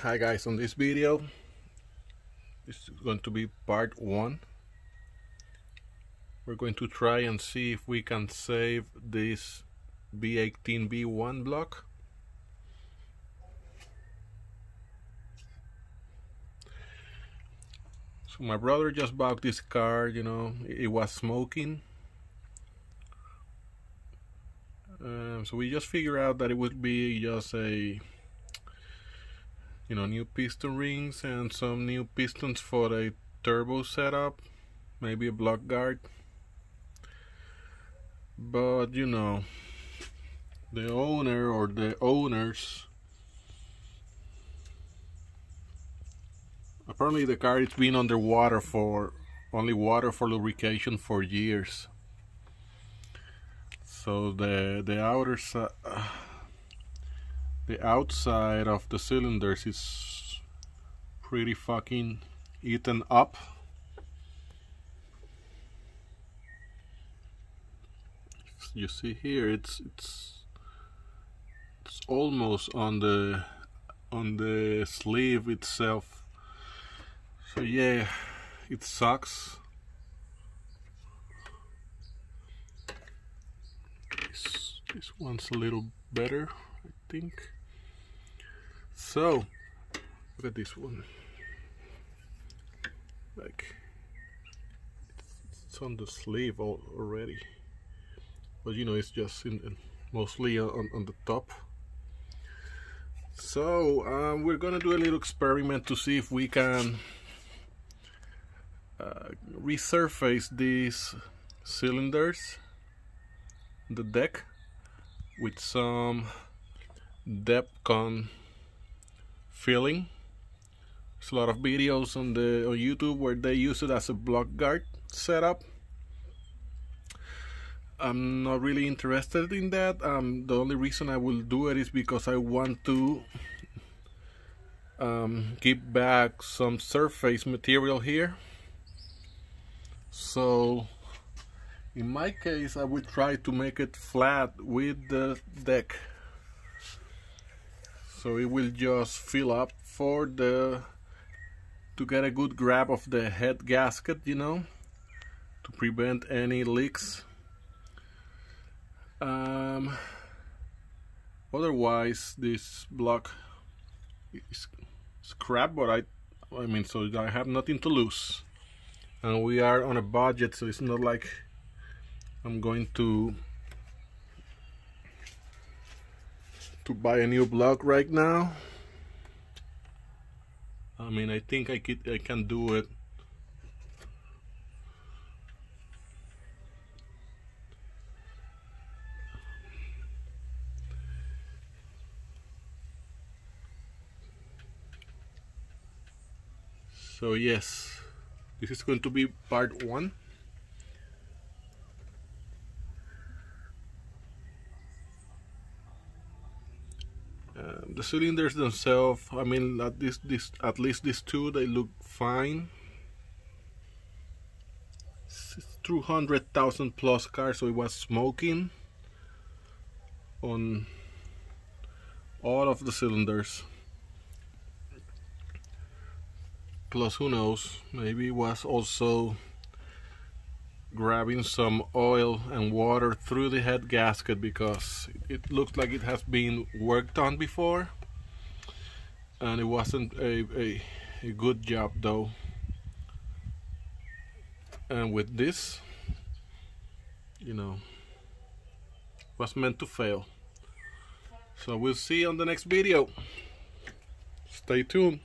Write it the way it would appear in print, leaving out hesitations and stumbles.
Hi guys, on this video, this is going to be part 1. We're going to try and see if we can save this B18 B1 block. So my brother just bought this car, you know, it was smoking. So we just figured out that it would be just a new piston rings and some new pistons for the turbo setup, maybe a block guard. But the owner or the owners, apparently the car has been underwater for water for lubrication for years. So the outside of the cylinders is pretty fucking eaten up. You see here, it's almost on the sleeve itself. So yeah, it sucks. This one's a little better, I think. So look at this one, like it's on the sleeve already, but it's just mostly on the top. So we're gonna do a little experiment to see if we can resurface these cylinders, the deck, with some Depcon filling. There's a lot of videos on YouTube where they use it as a block guard setup. I'm not really interested in that. The only reason I will do it is because I want to give back some surface material here. So in my case, I would try to make it flat with the deck, so it will just fill up to get a good grab of the head gasket, to prevent any leaks. Otherwise, this block is crap, but I mean, so I have nothing to lose, and we are on a budget, so it's not like I'm going to buy a new block right now. I mean, I think I can do it. So yes, this is going to be part 1. The cylinders themselves, I mean, at least these two, they look fine. It's 200,000 plus car, so it was smoking on all of the cylinders. Plus, who knows, maybe it was also grabbing some oil and water through the head gasket, because it looks like it has been worked on before, and it wasn't a good job though. And with this, was meant to fail. So we'll see you on the next video. Stay tuned.